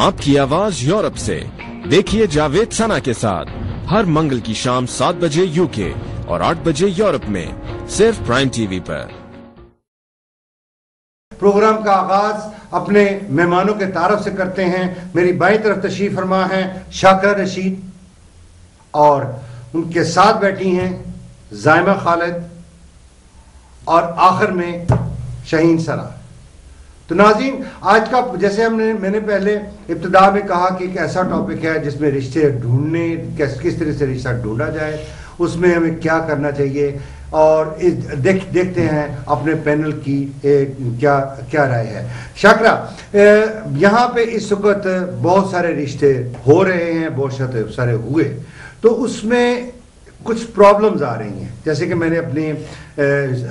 آپ کی آواز یورپ سے دیکھیے جاوید سنا کے ساتھ ہر منگل کی شام 7 بجے UK اور 8 بجے یورپ میں صرف پرائم ٹی وی پر. پروگرام کا آغاز اپنے مہمانوں کے تعارف سے کرتے ہیں. میری بائیں طرف تشریف فرما ہیں شاکرہ رشید اور ان کے ساتھ بیٹھی ہیں زائمہ خالد اور آخر میں شہین سرا. تو ناظرین، آج کا جیسے میں نے پہلے ابتدا میں کہا کہ ایک ایسا ٹاپک ہے جس میں رشتے ڈھونڈنے، کس طرح سے رشتہ ڈھونڈا جائے، اس میں ہمیں کیا کرنا چاہیے، اور دیکھتے ہیں اپنے پینل کی کیا رائے ہے. شاکرہ، یہاں پہ اس وقت بہت سارے رشتے ہو رہے ہیں، بہت سارے ہوئے، تو اس میں کچھ پرابلمز آ رہی ہیں. جیسے کہ میں نے اپنے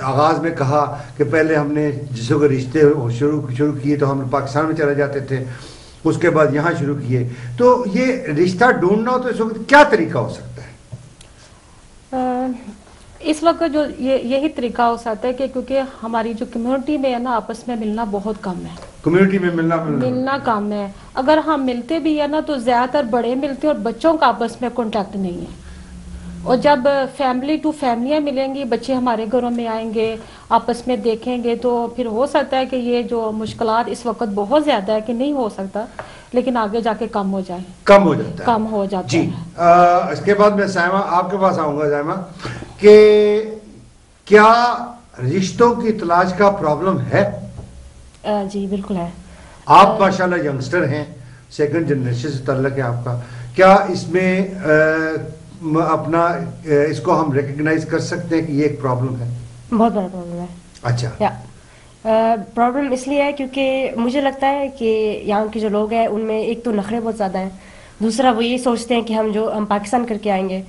آغاز میں کہا کہ پہلے ہم نے جس کو رشتے شروع کیے تو ہم پاکستان میں چلے جاتے تھے، اس کے بعد یہاں شروع کیے. تو یہ رشتہ ڈھونڈنا ہو تو اس وقت کیا طریقہ ہو سکتا ہے؟ اس وقت جو یہی طریقہ ہو سکتا ہے کہ کیونکہ ہماری جو کمیونٹی میں ہے نا، آپس میں ملنا بہت کم ہے. کمیونٹی میں ملنا کم ہے. اگر ہم ملتے بھی ہیں نا تو زیادہ تر بڑے ملتے ہیں اور بچوں کا آپس میں کانٹیکٹ نہیں ہے. اور جب فیملی ٹو فیملیاں ملیں گی، بچے ہمارے گھروں میں آئیں گے، آپس میں دیکھیں گے، تو پھر ہو سکتا ہے کہ یہ جو مشکلات اس وقت بہت زیادہ ہے کہ نہیں ہو سکتا، لیکن آگے جا کے کم ہو جاتا ہے. جی، اس کے بعد میں زائمہ آپ کے پاس آؤں گا. زائمہ، کہ کیا رشتوں کی تلاش کا پرابلم ہے؟ جی بالکل ہے. آپ ماشاءاللہ ینگسٹر ہیں، سیکنڈ جنریشن سے تعلق ہے آپ کا. کیا اس میں اپنا اس کو ہم ریکگنائز کر سکتے ہیں کہ یہ ایک پرابلم ہے؟ بہت بڑا پرابلم ہے. اچھا. پرابلم اس لیے ہے کیونکہ مجھے لگتا ہے کہ یہاں کے جو لوگ ہیں ان میں ایک تو نخرے بہت زیادہ ہیں، دوسرا وہ یہ سوچتے ہیں کہ ہم پاکستان کر کے آئیں گے.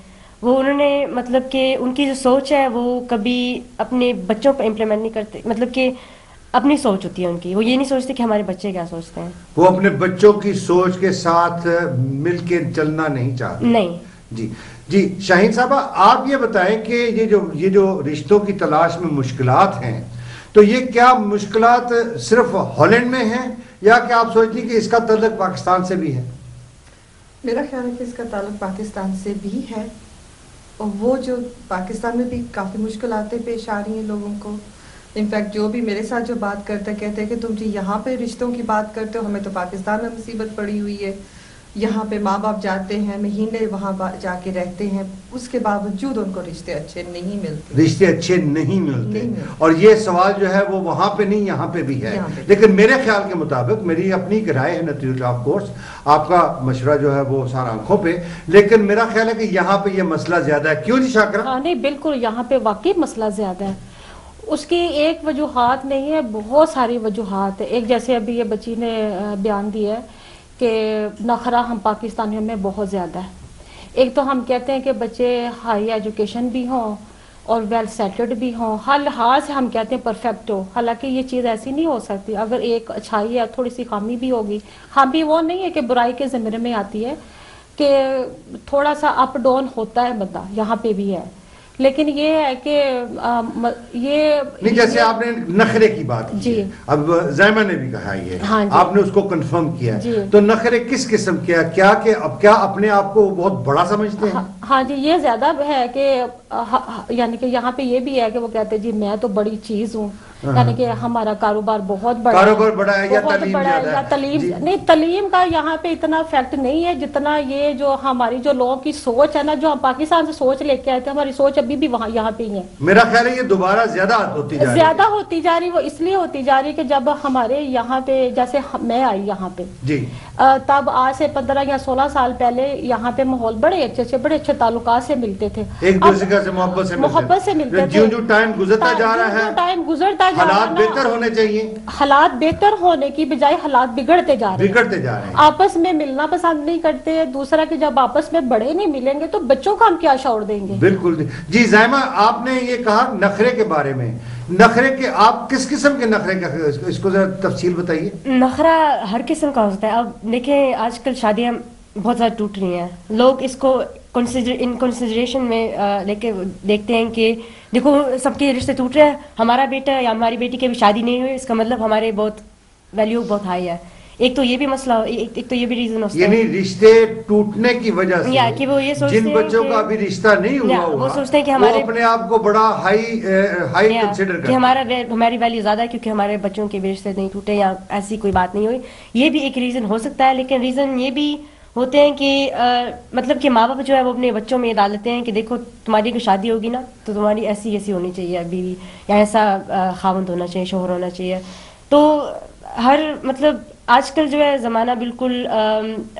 وہ انہوں نے مطلب کہ ان کی جو سوچ ہے وہ کبھی اپنے بچوں پہ امپلیمنٹ نہیں کرتے. مطلب کہ اپنی سوچ ہوتی ہے ان کی، وہ یہ نہیں سوچتے کہ ہمارے بچے کیا سوچتے ہیں. وہ اپنے بچوں کی سوچ کے ساتھ مل کے چلنا نہیں چاہتے. نہیں. جی شاہین صاحبہ، آپ یہ بتائیں کہ یہ جو رشتوں کی تلاش میں مشکلات ہیں، تو یہ کیا مشکلات صرف ہالینڈ میں ہیں یا کہ آپ سوچتی ہیں کہ اس کا تعلق پاکستان سے بھی ہے؟ میرا خیال ہے کہ اس کا تعلق پاکستان سے بھی ہے، اور وہ جو پاکستان میں بھی کافی مشکلاتیں پیش آ رہی ہیں لوگوں کو. انفیکٹ جو بھی میرے ساتھ جو بات کرتے کہتے ہیں کہ تم جی یہاں پہ رشتوں کی بات کرتے ہو، ہمیں تو پاکستان میں مصیبت پڑی ہوئی ہے. یہاں پہ ماں باپ جاتے ہیں، مہینے وہاں جا کے رہتے ہیں، اس کے باوجود ان کو رشتے اچھے نہیں ملتے. اور یہ سوال جو ہے وہ وہاں پہ نہیں، یہاں پہ بھی ہے. لیکن میرے خیال کے مطابق، میری اپنی رائے ہے نتیجہ، آف کورس آپ کا مشورہ جو ہے وہ سارا آنکھوں پہ، لیکن میرا خیال ہے کہ یہاں پہ یہ مسئلہ زیادہ ہے. کیوں جی شاکرہ؟ ہاں نہیں، بالکل یہاں پہ واقعی مسئلہ زیادہ ہے. اس کی ایک وجوہات نہیں ہے، بہت ساری وجوہات ہے. ایک جیسے ابھی یہ بچی نے بیان دیا ہے کہ نخرہ ہم پاکستانیوں میں بہت زیادہ ہے. ایک تو ہم کہتے ہیں کہ بچے ہائی ایجوکیشن بھی ہوں اور ویل سیٹلڈ بھی ہوں، ہر لحاظ سے ہم کہتے ہیں پرفیکٹ ہو. حالانکہ یہ چیز ایسی نہیں ہو سکتی. اگر ایک اچھائی ہے، تھوڑی سی خامی بھی ہوگی. خامی وہ نہیں ہے کہ برائی کے زمرے میں آتی ہے، کہ تھوڑا سا اپ ڈاؤن ہوتا ہے بندہ، یہاں پہ بھی ہے. لیکن یہ ہے کہ یہ نہیں، جیسے آپ نے نخرے کی بات کی، جی، اب زائمہ نے بھی کہا یہ، ہاں جی، آپ نے اس کو کنفرم کیا، جی. تو نخرے کس قسم کے ہیں؟ کیا اپنے آپ کو بہت بڑا سمجھتے ہیں؟ ہاں جی، یہ زیادہ ہے کہ یعنی کہ یہاں پہ یہ بھی ہے کہ وہ کہتے ہیں جی میں تو بڑی چیز ہوں، یعنی کہ ہمارا کاروبار بہت بڑا ہے. کاروبار بڑا ہے یا تعلیم زیادہ ہے؟ تعلیم نہیں، تعلیم کا یہاں پہ اتنا فیکٹ نہیں ہے جتنا یہ جو ہماری جو لوگوں کی سوچ ہے نا، جو ہم پاکستان سے سوچ لے کے آئے تھے، ہماری سوچ ابھی بھی وہاں یہاں پہ ہی ہے. میرا خیال ہے یہ دوبارہ زیادہ ہوتی جا رہی. وہ اس لیے ہوتی جا رہی کہ جب ہمارے یہاں پہ جیسے میں آئی یہاں پہ، جی، تب آج سے 15 یا 16 سال پہلے یہاں پہ ماحول بڑے اچھے تعلقات سے ملتے تھے، ایک دوسرے سے محبت سے ملتے تھے. جو ٹائم گزرتا جا رہا ہے، حالات بہتر ہونے چاہیے. حالات بہتر ہونے کی بجائے حالات بگڑتے جا رہے ہیں. آپس میں ملنا پسند نہیں کرتے. دوسرا کہ جب آپس میں بڑے نہیں ملیں گے تو بچوں کا ہم کیا شعور دیں گے؟ بالکل. جی زائمہ، آپ نے یہ کہا نخرے کے بارے میں، نخرے کے آپ کس قسم کے نخرے کا، اس کو ذرا تفصیل بتائیے. نخرہ ہر قسم کا ہوتا ہے. اب دیکھیں آج کل شادیاں بہت زیادہ ٹوٹ رہی ہیں. لوگ اس کو کنسیڈریشن میں لے کے دیکھتے ہیں کہ دیکھو سب کے رشتے ٹوٹ رہے ہیں، ہمارا بیٹا یا ہماری بیٹی کی بھی شادی نہیں ہوئی، اس کا مطلب ہمارے بہت ویلیو بہت ہائی ہے. ایک تو یہ بھی مسئلہ ایک تو یہ بھی ریزن ہوتا ہے یعنی رشتے ٹوٹنے کی وجہ سے یا کہ وہ یہ سوچتے جن ہیں بچوں کا ابھی رشتہ نہیں ہوا وہ ہوا سوچتے ہیں کہ ہمارے اپنے آپ کو بڑا ہائی کنسیڈر کہ ہماری ویلیو زیادہ ہے کیونکہ ہمارے بچوں کے رشتے نہیں ٹوٹے یا ایسی کوئی بات نہیں ہوئی. یہ بھی ایک ریزن ہو سکتا ہے. لیکن ریزن یہ بھی ہوتے ہیں کہ مطلب کہ ماں باپ جو ہے وہ اپنے بچوں میں یہ ڈال دیتے ہیں کہ دیکھو تمہاری اگر شادی ہوگی نا تو تمہاری ایسی ہونی چاہیے بیوی یا ایسا خاوند ہونا چاہیے, شوہر ہونا چاہیے. تو ہر مطلب آج کل جو ہے زمانہ بالکل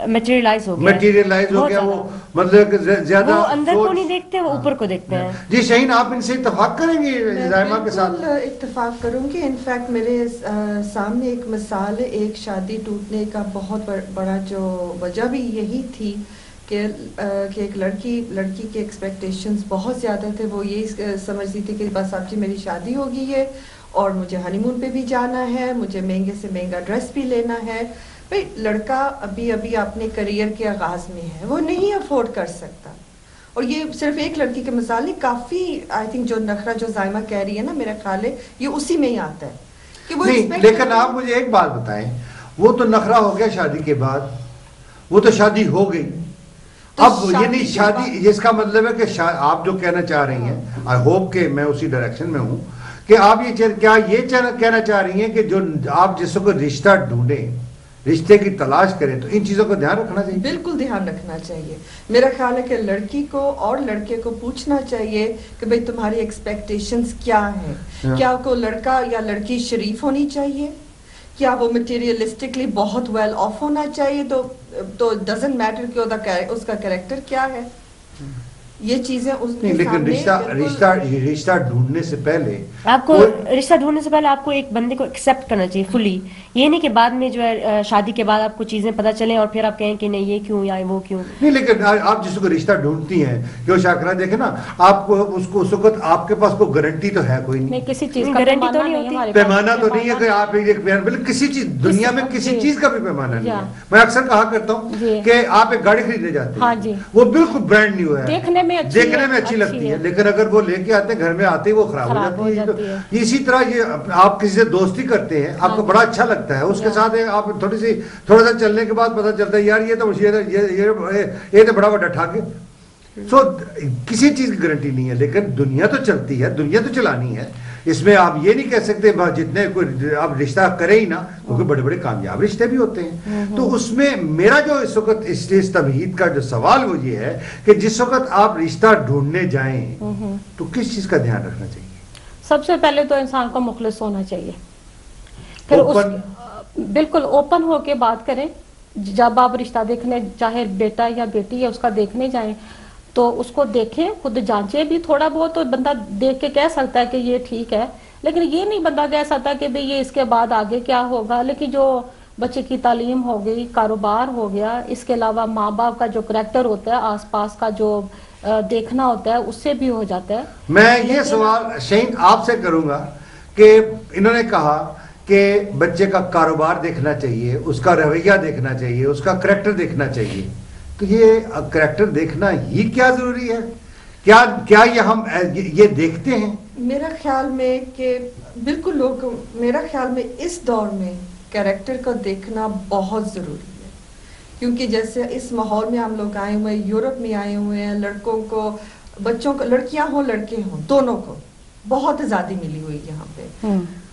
میٹیریلائز ہو گیا وہ مطلب زیادہ وہ اندر کو نہیں دیکھتے, وہ اوپر کو دیکھتے ہیں. جی شاہین, آپ ان سے اتفاق کریں گے زائمہ کے ساتھ؟ اتفاق کروں گی. انفیکٹ میرے سامنے ایک مثال ہے ایک شادی ٹوٹنے کا بہت بڑا جو وجہ بھی یہی تھی کہ ایک لڑکی کے ایکسپیکٹیشنز بہت زیادہ تھے. وہ یہی سمجھتی تھی کہ بس اب جی میری شادی ہوگی ہے اور مجھے ہنی مون پہ بھی جانا ہے, مجھے مہنگے سے مہنگا ڈریس بھی لینا ہے. بھائی لڑکا ابھی اپنے کریئر کے آغاز میں ہے, وہ نہیں افورڈ کر سکتا. اور یہ صرف ایک لڑکی کے مثال نہیں, کافی آئی تھنک جو نخرہ جو زائمہ کہہ رہی ہے نا, میرا خیال ہے یہ اسی میں ہی آتا ہے کہ وہ نہیں. لیکن آپ مجھے ایک بات بتائیں, وہ تو نخرہ ہو گیا شادی کے بعد, وہ تو شادی ہو گئی. اب یعنی شادی جس کا مطلب ہے کہ آپ جو کہنا چاہ رہی ہیں, آئی ہوپ کہ میں اسی ڈائریکشن میں ہوں, کہ آپ یہ کہنا چاہ رہی ہیں کہ جو آپ جس کو رشتہ ڈھونڈیں, رشتے کی تلاش کریں, تو ان چیزوں کو دھیان رکھنا چاہیے. بالکل دھیان رکھنا چاہیے. میرا خیال ہے کہ لڑکی کو اور لڑکے کو پوچھنا چاہیے کہ بھئی تمہاری ایکسپیکٹیشنز کیا ہیں. کیا کو لڑکا یا لڑکی شریف ہونی چاہیے, کیا وہ مٹیریلسٹکلی بہت ویل آف ہونا چاہیے, تو ڈزنٹ میٹر کہ اس کا کریکٹر کیا ہے. یہ چیزیں اس نہیں, لیکن رشتہ ڈھونڈنے سے پہلے آپ کو آپ کو ایک بندے کو ایکسیپٹ کرنا چاہیے فلی. یہ نہیں کہ بعد میں جو ہے شادی کے بعد آپ کو چیزیں پتہ چلیں اور پھر آپ کہیں کہ نہیں یہ کیوں یا وہ کیوں. نہیں, لیکن آپ جس کو رشتہ ڈھونڈتی ہیں جو شاکرہ دیکھیں نا, آپ کو اس وقت آپ کے پاس کوئی گارنٹی تو ہے کوئی نہیں, کسی چیز کا گارنٹی تو نہیں ہوتی, پیمانہ تو نہیں ہے کہ آپ ایک کسی چیز دنیا میں کسی چیز کا بھی پیمانہ نہیں ہے. میں اکثر کہا کرتا ہوں کہ آپ ایک گاڑی خریدنے جاتے ہیں, وہ بالکل برانڈ نیو ہے, دیکھنے میں اچھی لگتی ہے, لیکن اگر وہ لے کے آتے ہیں گھر میں آتے ہی وہ خراب ہو جاتی ہے. اسی طرح یہ آپ کسی سے دوستی کرتے ہیں, آپ کو بڑا اچھا لگتا ہے, اس کے ساتھ آپ تھوڑا سا چلنے کے بعد پتہ چلتا ہے یار یہ تو بڑا بڑا ٹھاک ہے. سو کسی چیز کی گارنٹی نہیں ہے, لیکن دنیا تو چلتی ہے, دنیا تو چلانی ہے. اس میں آپ یہ نہیں کہہ سکتے جتنے کوئی آپ رشتہ کریں ہی نا, کیونکہ بڑے بڑے کامیاب رشتے بھی ہوتے ہیں. تو اس میں میرا جو اس وقت اس تمہید کا جو سوال وہ یہ ہے کہ جس وقت آپ رشتہ ڈھونڈنے جائیں تو کس چیز کا دھیان رکھنا چاہیے؟ سب سے پہلے تو انسان کو مخلص ہونا چاہیے, پھر بالکل اوپن ہو کے بات کریں. جب آپ رشتہ دیکھنے, چاہے بیٹا یا بیٹی ہے اس کا دیکھنے جائیں, تو اس کو دیکھیں, خود جانچیں بھی. تھوڑا بہت تو بندہ دیکھ کے کہہ سکتا ہے کہ یہ ٹھیک ہے, لیکن یہ نہیں بندہ کہہ سکتا کہ بھئی یہ اس کے بعد آگے کیا ہوگا. لیکن جو بچے کی تعلیم ہو گئی, کاروبار ہو گیا, اس کے علاوہ ماں باپ کا جو کریکٹر ہوتا ہے, آس پاس کا جو دیکھنا ہوتا ہے, اس سے بھی ہو جاتا ہے. میں یہ سوال شہین آپ سے کروں گا کہ انہوں نے کہا کہ بچے کا کاروبار دیکھنا چاہیے, اس کا رویہ دیکھنا چاہیے, اس کا کریکٹر دیکھنا چاہیے. تو یہ کریکٹر دیکھنا ہی کیا ضروری ہے؟ کیا یہ ہم یہ دیکھتے ہیں؟ میرا خیال میں کہ بالکل میرا خیال میں اس دور میں کریکٹر کو دیکھنا بہت ضروری ہے. کیونکہ جیسے اس ماحول میں ہم لوگ آئے ہوئے ہیں, یورپ میں آئے ہوئے ہیں, لڑکوں کو, بچوں کو, لڑکیاں ہوں لڑکے ہوں, دونوں کو بہت آزادی ملی ہوئی یہاں پہ.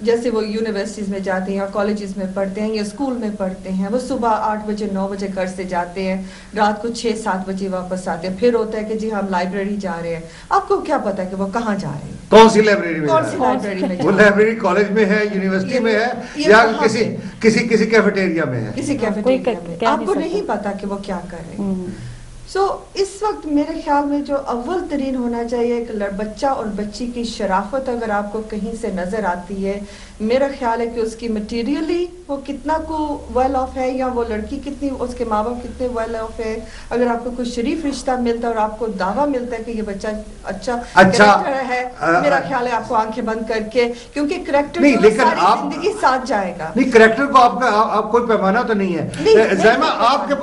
جیسے وہ یونیورسٹیز میں جاتے ہیں یا کالجز میں پڑھتے ہیں یا اسکول میں پڑھتے ہیں, وہ صبح 8 بجے 9 بجے گھر سے جاتے ہیں, رات کو 6-7 بجے واپس آتے ہیں. پھر ہوتا ہے کہ جی ہم لائبریری جا رہے ہیں. آپ کو کیا پتا کہ وہ کہاں جا رہے ہیں, کون سی لائبریری میں, وہ لائبریری کالج میں ہے, یونیورسٹی میں ہے, یا کسی کیفیٹیریا میں ہے, کسی کیفیٹیریا میں. آپ کو نہیں پتا کہ وہ کیا کر رہے ہیں. سو اس وقت میرے خیال میں جو اول ترین ہونا چاہیے کہ بچہ اور بچی کی شرافت اگر آپ کو کہیں سے نظر آتی ہے, میرا خیال ہے کہ اس کی مٹیریلی وہ کتنا کو ویل آف ہے, یا وہ لڑکی کتنی, اس کے ماں باپ کتنے ویل آف ہے. اگر آپ کو کوئی شریف رشتہ ملتا ہے اور آپ کو دعویٰ ملتا ہے کہ یہ بچہ اچھا کریکٹر ہے, میرا خیال ہے آپ کو آنکھیں بند کر کے, کیونکہ کریکٹر ساری زندگی ساتھ جائے گا. نہیں, کریکٹر کو آپ کوئی پیمانہ تو نہیں ہے. زائمہ آپ کے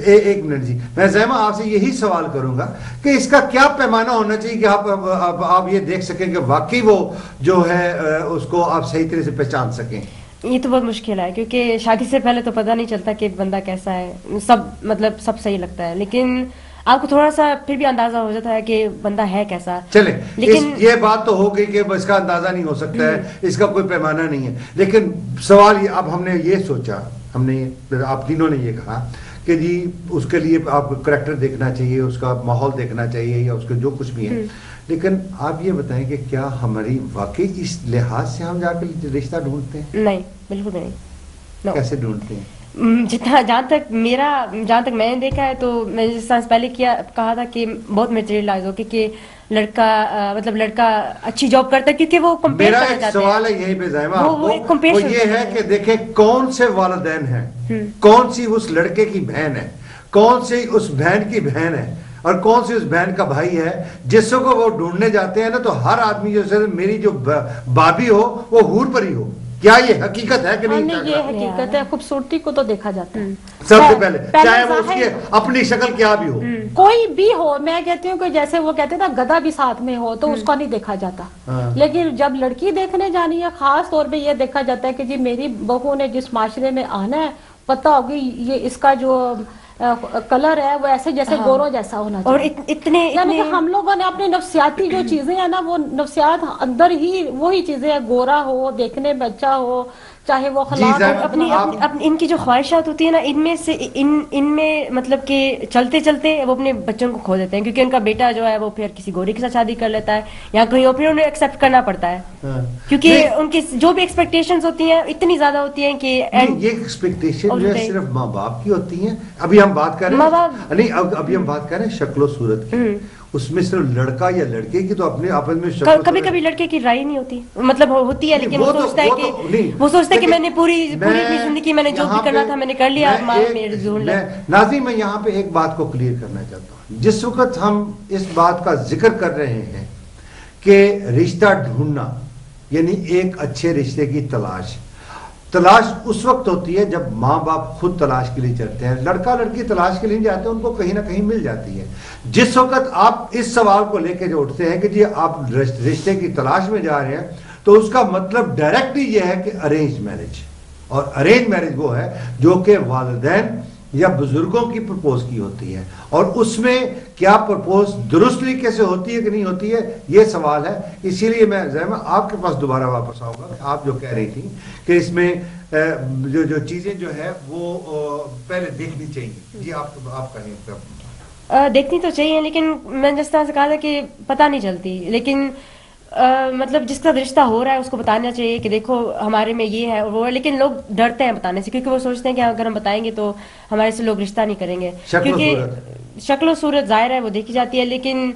ایک منٹ جی, میں زائمہ آپ سے یہی سوال کروں گا کہ اس کا کیا پیمانہ ہونا چاہیے کہ آپ یہ دیکھ سکیں کہ واقعی وہ جو ہے اس کو آپ صحیح طرح سے پہچان سکیں. یہ تو بہت مشکل ہے کیونکہ شادی سے پہلے تو پتہ نہیں چلتا کہ بندہ کیسا ہے, سب مطلب سب صحیح لگتا ہے لیکن آپ کو تھوڑا سا پھر بھی اندازہ ہو جاتا ہے کہ بندہ ہے کیسا. چلے لیکن یہ بات تو ہو گئی کہ اس کا اندازہ نہیں ہو سکتا ہے, اس کا کوئی پیمانہ نہیں ہے, لیکن سوال یہ, اب ہم نے یہ سوچا, ہم نے آپ تینوں نے یہ کہا کہ جی اس کے لیے آپ کو کریکٹر دیکھنا چاہیے, اس کا ماحول دیکھنا چاہیے یا اس کے جو کچھ بھی ہے, لیکن آپ یہ بتائیں کہ کیا ہماری واقعی اس لحاظ سے ہم جا کے رشتہ ڈھونڈتے ہیں؟ نہیں, بالکل بھی نہیں. کیسے ڈھونڈتے ہیں؟ جہاں تک میں نے دیکھا ہے تو میں جس طرح پہلے کہا تھا کہ بہت میٹیریلائز ہو کہ لڑکا مطلب لڑکا اچھی جاب کرتا ہے کیونکہ وہ کمپیئر میرا کرنا ایک چاہتے ہیں. سوال ہے یہیں پہ زائمہ, وہ یہ ہے کہ دیکھیں کون سے والدین ہیں, کون سی اس لڑکے کی بہن ہے, کون سی اس بہن کی بہن ہے اور کون سی اس بہن کا بھائی ہے جس کو وہ ڈھونڈنے جاتے ہیں نا, تو ہر آدمی جو میری جو بابی ہو وہ حور پری ہو. کیا یہ حقیقت ہے کہ نہیں؟ یہ حقیقت ہے. خوبصورتی کو تو دیکھا جاتا ہے سب سے پہلے, چاہے وہ اس کی اپنی شکل کیا بھی ہو, کوئی بھی ہو. میں کہتی ہوں کہ جیسے وہ کہتے نا گدھا بھی ساتھ میں ہو تو اس کو نہیں دیکھا جاتا, لیکن جب لڑکی دیکھنے جانی ہے خاص طور پہ یہ دیکھا جاتا ہے کہ جی میری بہو نے جس معاشرے میں آنا ہے پتہ ہوگی یہ اس کا جو کلر ہے وہ ایسے جیسے گوروں جیسا ہونا چاہیے. اور اتنے یعنی کہ ہم لوگوں نے اپنے نفسیاتی جو چیزیں ہیں نا, وہ نفسیات اندر ہی وہی چیزیں ہیں, گورا ہو, دیکھنے میں اچھا ہو, چاہے وہ خلاق اپنی ان کی جو خواہشات ہوتی ہیں نا, ان میں سے ان میں مطلب کہ چلتے چلتے وہ اپنے بچوں کو کھو دیتے ہیں کیونکہ ان کا بیٹا جو ہے وہ پھر کسی گورے کے ساتھ شادی کر لیتا ہے یا کہیں اور, پھر انہیں ایکسیپٹ کرنا پڑتا ہے کیونکہ ان کی جو بھی ایکسپیکٹیشنز ہوتی ہیں اتنی زیادہ ہوتی ہیں کہ یہ ایکسپیکٹیشن جو ہے صرف ماں باپ کی ہوتی ہیں. ابھی ہم بات کر رہے ہیں نہیں, ابھی ہم بات کر رہے ہیں شکل و صورت کی, اس میں صرف لڑکا یا لڑکے کی تو اپنے آپس میں کبھی لڑکے کی رائے نہیں ہوتی, مطلب ہوتی ہے لیکن وہ سوچتا ہے کہ میں نے پوری اپنی زندگی میں نے جو بھی کرنا تھا میں نے کر لیا. ناظرین میں یہاں پہ ایک بات کو کلیئر کرنا چاہتا ہوں. جس وقت ہم اس بات کا ذکر کر رہے ہیں کہ رشتہ ڈھونڈنا یعنی ایک اچھے رشتے کی تلاش اس وقت ہوتی ہے جب ماں باپ خود تلاش کے لیے چلتے ہیں. لڑکا لڑکی تلاش کے لیے جاتے ہیں, ان کو کہیں نہ کہیں مل جاتی ہے. جس وقت آپ اس سوال کو لے کے جو اٹھتے ہیں کہ جی آپ رشتے کی تلاش میں جا رہے ہیں تو اس کا مطلب ڈائریکٹلی یہ ہے کہ ارینج میرج, اور ارینج میرج وہ ہے جو کہ والدین یا بزرگوں کی پرپوز کی ہوتی ہے, اور اس میں کیا پرپوز درست طریقے سے ہوتی ہے کہ نہیں ہوتی ہے یہ سوال ہے. اسی لیے میں زائمہ آپ کے پاس دوبارہ واپس آؤں گا. آپ جو کہہ رہی تھی کہ اس میں جو چیزیں جو ہے وہ پہلے دیکھنی چاہیے, جی آپ کہیں. دیکھنی تو چاہیے لیکن میں جس طرح سے کہا تھا کہ پتہ نہیں چلتی, لیکن مطلب جس کا رشتہ ہو رہا ہے اس کو بتانا چاہیے کہ دیکھو ہمارے میں یہ ہے اور وہ ہے, لیکن لوگ ڈرتے ہیں بتانے سے کیونکہ وہ سوچتے ہیں کہ اگر ہم بتائیں گے تو ہمارے سے لوگ رشتہ نہیں کریں گے. کیونکہ شکل و صورت ظاہر ہے وہ دیکھی جاتی ہے, لیکن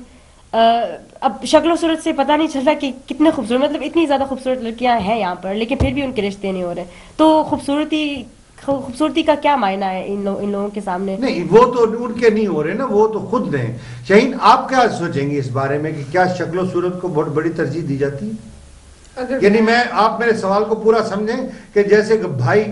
اب شکل و صورت سے پتہ نہیں چلتا کہ کتنے خوبصورت, مطلب اتنی زیادہ خوبصورت لڑکیاں ہیں یہاں پر لیکن پھر بھی ان کے رشتے نہیں ہو رہے. تو خوبصورتی کا کیا معنی ہے ان لوگوں کے سامنے؟ نہیں, وہ تو ان کے نہیں ہو رہے نا, وہ تو خود ہیں. شاہین آپ کیا سوچیں گے اس بارے میں کہ کیا شکل و صورت کو بہت بڑی ترجیح دی جاتی ہے؟ یعنی آپ میرے سوال کو پورا سمجھیں کہ جیسے کہ بھائی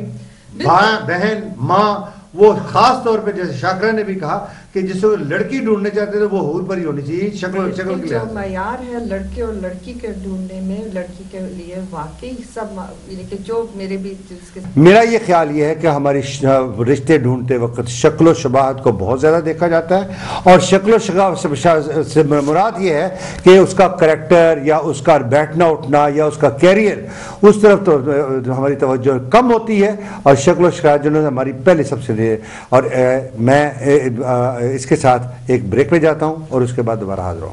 بہن ماں, وہ خاص طور پہ جیسے شاکرہ نے بھی کہا کہ جس کو لڑکی ڈھونڈنے چاہتے ہیں وہ حور پر ہی ہونی چاہیے شکل کے لحاظ. جو معیار ہے لڑکے اور لڑکی کے ڈھونڈنے میں, لڑکی کے لیے واقعی سب کہ جو میرا یہ خیال یہ ہے کہ ہماری رشتے ڈھونڈتے وقت شکل و شباہت کو بہت زیادہ دیکھا جاتا ہے, اور شکل و شباہت سے مراد یہ ہے کہ اس کا کریکٹر یا اس کا بیٹھنا اٹھنا یا اس کا کیریئر, اس طرف تو ہماری توجہ کم ہوتی ہے, اور شکل و شباہت جو ہے ہماری پہلے سب سے. اور میں اس کے ساتھ ایک بریک پہ جاتا ہوں اور اس کے بعد دوبارہ حاضر ہوں.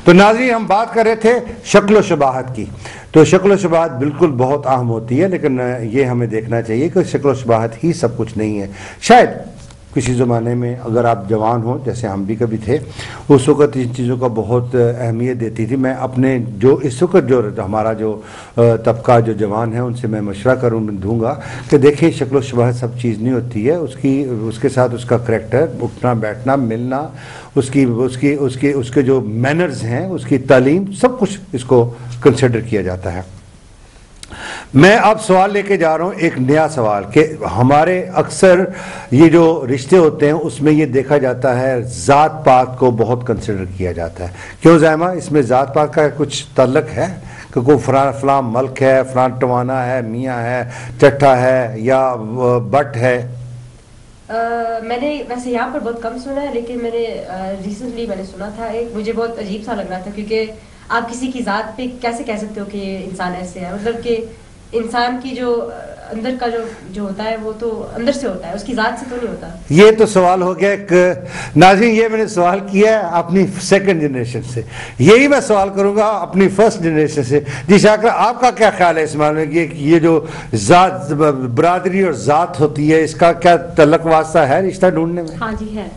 تو ناظرین ہم بات کر رہے تھے شکل و شباہت کی. تو شکل و شباہت بالکل بہت اہم ہوتی ہے, لیکن یہ ہمیں دیکھنا چاہیے کہ شکل و شباہت ہی سب کچھ نہیں ہے. شاید کسی زمانے میں اگر آپ جوان ہوں جیسے ہم بھی کبھی تھے, اس وقت ان چیزوں کا بہت اہمیت دیتی تھی. میں اپنے جو اس وقت جو ہمارا جو طبقہ جو جوان ہے ان سے میں مشورہ دوں گا کہ دیکھیں شکل و شباہت سب چیز نہیں ہوتی ہے. اس کے ساتھ اس کا کریکٹر, اٹھنا بیٹھنا ملنا, اس کے جو مینرز ہیں, اس کی تعلیم, سب کچھ اس کو کنسیڈر کیا جاتا ہے. میں اب سوال لے کے جا رہا ہوں ایک نیا سوال کہ ہمارے اکثر یہ جو رشتے ہوتے ہیں اس میں یہ دیکھا جاتا ہے ذات پات کو بہت کنسیڈر کیا جاتا ہے. کیوں زائمہ اس میں ذات پات کا کچھ تعلق ہے کہ کوئی فلاں ملک ہے, فلاں ٹوانا ہے, میاں ہے, چٹھا ہے یا بٹ ہے؟ میں نے ویسے یہاں پر بہت کم سنا ہے, لیکن میں نے ریسنٹلی میں نے سنا تھا ایک, مجھے بہت عجیب سا لگ رہا تھا کیونکہ آپ کسی کی ذات پہ کیسے کہہ سکتے ہو کہ یہ انسان ایسے ہے. مطلب کہ انسان کی جو اندر کا جو ہوتا ہے وہ تو اندر سے ہوتا ہے, اس کی ذات سے تو نہیں ہوتا. یہ تو سوال ہو گیا ایک. ناظرین یہ میں نے سوال کیا ہے اپنی سیکنڈ جنریشن سے, یہی میں سوال کروں گا اپنی فرسٹ جنریشن سے. جی شاکرہ آپ کا کیا خیال ہے اس معاملے میں, یہ جو ذات برادری اور ذات ہوتی ہے اس کا کیا تعلق واسطہ ہے رشتہ ڈھونڈنے میں؟ ہاں جی ہے,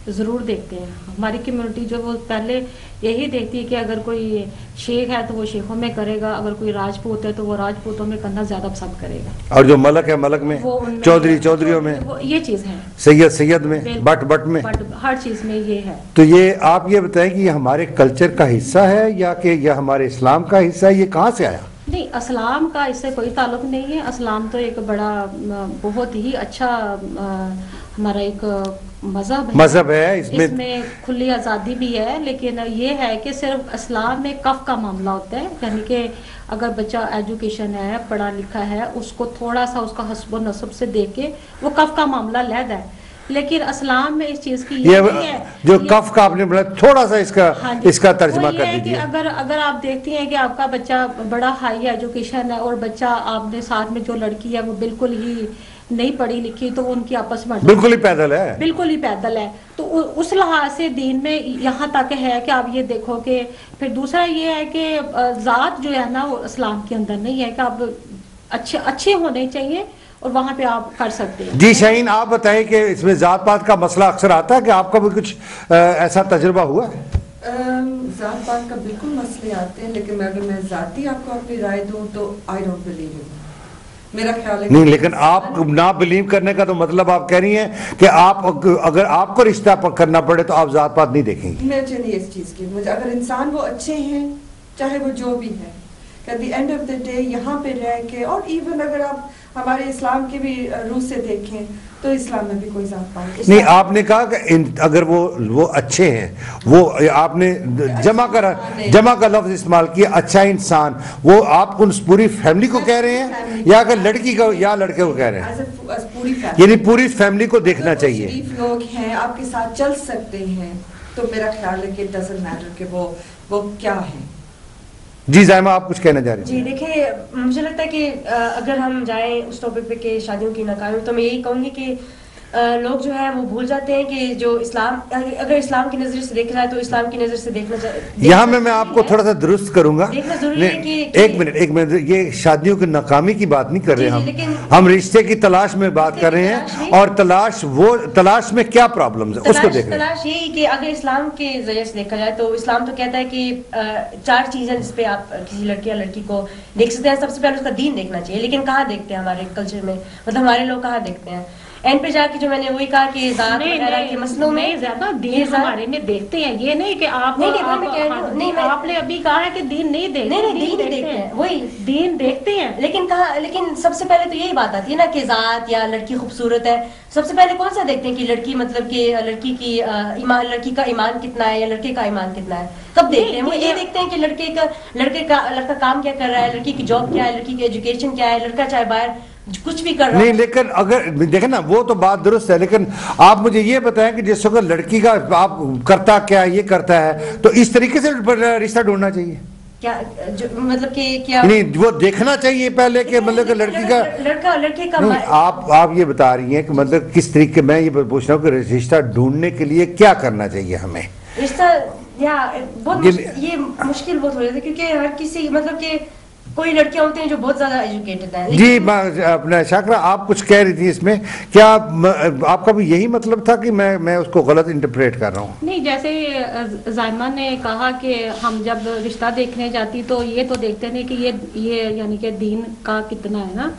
ضرور دیکھتے ہیں. ہماری کمیونٹی جو وہ پہلے یہی دیکھتی ہے کہ اگر کوئی شیخ ہے تو وہ شیخوں میں کرے گا, اگر کوئی راجپوت ہے تو وہ راجپوتوں میں کرنا زیادہ پسند کرے گا, اور جو ملک ہے ملک میں, چودھریوں میں, یہ چیز ہے, سید میں, بٹ میں, ہر چیز میں یہ ہے. تو یہ آپ یہ بتائیں کہ یہ ہمارے کلچر کا حصہ ہے یا کہ یہ ہمارے اسلام کا حصہ ہے, یہ کہاں سے آیا؟ نہیں, اسلام کا اس سے کوئی تعلق نہیں ہے. اسلام تو ایک بڑا بہت ہی اچھا ہمارا ایک مذہب ہے, اس میں کھلی آزادی بھی ہے. لیکن یہ ہے کہ صرف اسلام میں کف کا معاملہ ہوتا ہے, یعنی کہ اگر بچہ ایجوکیشن ہے, پڑھا لکھا ہے, اس کو تھوڑا سا اس کا حسب و نسب سے دیکھ کے وہ کف کا معاملہ لیدا ہے. لیکن اسلام میں اس چیز کی یہ نہیں ہے جو کف کا آپ نے بولا, تھوڑا سا اس کا ترجمہ کر دیجیے. اگر آپ دیکھتی ہیں کہ آپ کا بچہ بڑا ہائی ایجوکیشن ہے اور بچہ آپ نے ساتھ میں جو لڑکی ہے وہ بالکل ہی نہیں پڑھی لکھی, تو ان کی آپس میں بالکل ہی پیدل ہے, تو اس لحاظ سے دین میں یہاں تک ہے کہ آپ یہ دیکھو کہ پھر دوسرا یہ ہے کہ ذات جو ہے نا وہ اسلام کے اندر نہیں ہے کہ آپ اچھے ہونے چاہیے اور وہاں پہ آپ کر سکتے ہیں. جی شاہین آپ بتائیں کہ اس میں ذات پات کا مسئلہ اکثر آتا ہے کہ آپ کا بھی کچھ ایسا تجربہ ہوا ہے؟ ذات پات کا بالکل مسئلے آتے ہیں, لیکن اگر میں ذاتی آپ کو اپنی رائے دوں تو آئی ڈونٹ بلیو اٹ. میرا خیال ہے نہیں, لیکن آپ نہ بلیو کرنے کا تو مطلب آپ کہہ رہی ہیں کہ آپ اگر آپ کو رشتہ کرنا پڑے تو آپ ذات پات نہیں دیکھیں گی. مجھے نہیں اس چیز کی, مجھے اگر انسان وہ اچھے ہیں چاہے وہ جو بھی ہے, at the end of the day یہاں پہ رہ کے, اور ایون اگر آپ ہمارے اسلام کے بھی روح سے دیکھیں تو اسلام میں بھی کوئی ذات پات نہیں. آپ نے کہا کہ اگر وہ اچھے ہیں, وہ آپ نے جمع کا لفظ استعمال کیا, اچھا انسان, وہ آپ ان پوری فیملی کو کہہ رہے ہیں یا اگر لڑکی کو یا لڑکے کو کہہ رہے ہیں؟ یعنی پوری فیملی کو دیکھنا چاہیے. شریف لوگ ہیں آپ کے ساتھ چل سکتے ہیں, تو میرا خیال ہے کہ it doesn't matter کہ وہ کیا ہے. جی زائمہ آپ کچھ کہنا چاہ رہے ہیں؟ جی دیکھیں, مجھے لگتا ہے کہ اگر ہم جائیں اس ٹاپک پہ کہ شادیوں کی ناکامی, تو میں یہی کہوں گی کہ لوگ جو ہے وہ بھول جاتے ہیں کہ جو اسلام, اگر اسلام کی نظر سے دیکھا جائے تو اسلام کی نظر سے دیکھنا چاہیے. یہاں میں آپ کو تھوڑا سا درست کروں گا. ایک منٹ, یہ شادیوں کی ناکامی کی بات نہیں کر رہے ہم رشتے کی تلاش میں بات کر رہے ہیں, اور تلاش میں کیا پرابلمز ہے اس کو دیکھ رہے ہیں. تلاش یہی کہ اگر اسلام کے ذریعے سے دیکھا جائے تو اسلام تو کہتا ہے کہ 4 چیزیں جس پہ آپ کسی لڑکے یا لڑکی کو دیکھ سکتے ہیں. سب سے پہلے اس کا دین دیکھنا چاہیے, لیکن کہاں دیکھتے ہیں ہمارے کلچر میں, مطلب ہمارے لوگ کہاں دیکھتے ہیں. اینڈ پہ جا کے جو میں نے وہی کہا کہ ذات وغیرہ کے مسئلوں میں زیادہ دین ہمارے میں دیکھتے ہیں. یہ نہیں کہ آپ نے ابھی کہا ہے کہ دین نہیں دیکھتے ہیں, وہی دین دیکھتے ہیں, لیکن سب سے پہلے تو یہی بات آتی ہے نا کہ ذات یا لڑکی خوبصورت ہے. سب سے پہلے کون سا دیکھتے ہیں کہ لڑکی, مطلب کہ لڑکی کا ایمان کتنا ہے یا لڑکے کا ایمان کتنا ہے, کب دیکھتے ہیں؟ وہ یہ دیکھتے ہیں کہ لڑکا کام کیا کر رہا ہے, لڑکی کی جاب کیا ہے, لڑکی کی ایجوکیشن کیا ہے, لڑکا چاہے باہر کچھ بھی کر رہا نہیں. لیکن اگر دیکھیں نا وہ تو بات درست ہے, لیکن آپ مجھے یہ بتائیں کہ جس وقت لڑکی کا آپ کرتا کیا یہ کرتا ہے, تو اس طریقے سے رشتہ ڈھونڈنا چاہیے کیا, مطلب کہ کیا نہیں وہ دیکھنا چاہیے پہلے کہ مطلب کہ لڑکی کا لڑکے کا آپ یہ بتا رہی ہیں کہ مطلب کس طریقے, میں یہ پوچھ رہا ہوں کہ رشتہ ڈھونڈنے کے لیے کیا کرنا چاہیے ہمیں. رشتہ یہ مشکل بہت ہو جاتا ہے کیونکہ ہر کسی, مطلب کہ کوئی لڑکیاں ہوتی ہیں جو بہت زیادہ ایجوکیٹڈ ہیں. جی اپنا شاکرہ آپ کچھ کہہ رہی تھی اس میں, کیا آپ کا بھی یہی مطلب تھا کہ میں اس کو غلط انٹرپریٹ کر رہا ہوں؟ نہیں, جیسے زائمہ نے کہا کہ ہم جب رشتہ دیکھنے جاتی تو یہ تو دیکھتے نہیں کہ یہ یعنی کہ دین کا کتنا ہے نا,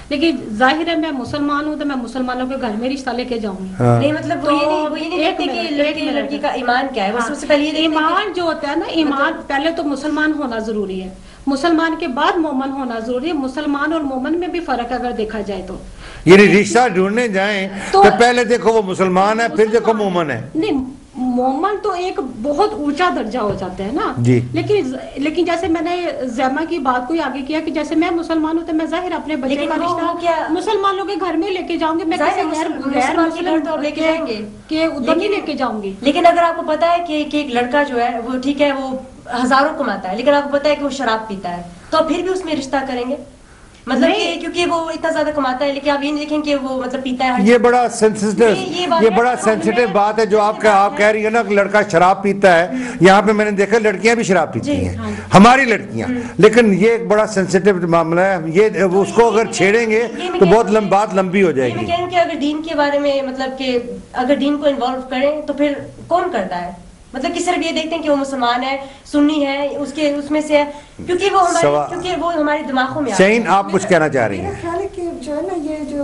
لیکن ظاہر ہے میں مسلمان ہوں تو میں مسلمانوں کے گھر میں رشتہ لے کے جاؤں گی. نہیں مطلب وہ یہ نہیں دیکھتے کہ لڑکی کا ایمان کیا ہے. وہ سب سے پہلے ایمان جو ہوتا ہے نا, ایمان پہلے تو مسلمان ہونا ضروری ہے. مسلمان کے بعد مومن ہونا ضروری ہے. مسلمان اور مومن میں بھی فرق اگر دیکھا جائے تو یعنی رشتہ ڈھونڈنے جائیں تو پہلے دیکھو وہ مسلمان ہے پھر دیکھو مومن ہے. نہیں, مومن تو ایک بہت اونچا درجہ ہو جاتا ہے نا جی. لیکن جیسے میں نے زیما کی بات کو آگے کیا کہ جیسے میں مسلمان ہوں تو میں ظاہر اپنے بچے کا رشتہ مسلمانوں کے گھر میں لے کے جاؤں گی. میں کیسے غیر مسلم لے کے جائیں گے کہ ادھر نہیں لے کے جاؤں گی. لیکن اگر آپ کو پتا ہے کہ ایک لڑکا جو ہے وہ ٹھیک ہے وہ ہزاروں کماتا ہے لیکن آپ کو پتا ہے کہ وہ شراب پیتا ہے تو پھر بھی اس میں رشتہ کریں گے؟ مطلب کہ کیونکہ وہ اتنا زیادہ کماتا ہے لیکن آپ یہ نہیں دیکھیں کہ وہ مطلب پیتا ہے. یہ بڑا سینسیٹیو بات ہے جو آپ کہہ رہی ہے نا کہ لڑکا شراب پیتا ہے. یہاں پہ میں نے دیکھا لڑکیاں بھی شراب پیتی ہیں, ہماری لڑکیاں, لیکن یہ ایک بڑا سینسیٹیو معاملہ ہے. یہ اس کو اگر چھیڑیں گے تو بہت بات لمبی ہو جائے گی. کہ اگر دین کے بارے میں مطلب کہ اگر دین کو انوالو کریں تو پھر کون کرتا ہے؟ مطلب کہ صرف یہ دیکھتے ہیں کہ وہ مسلمان ہے, سنی ہے, اس میں سے ہے, کیونکہ وہ ہمارے دماغوں میں. شہین آپ کچھ کہنا چاہ رہی ہیں؟ میرا خیال ہے کہ جو ہے نا یہ جو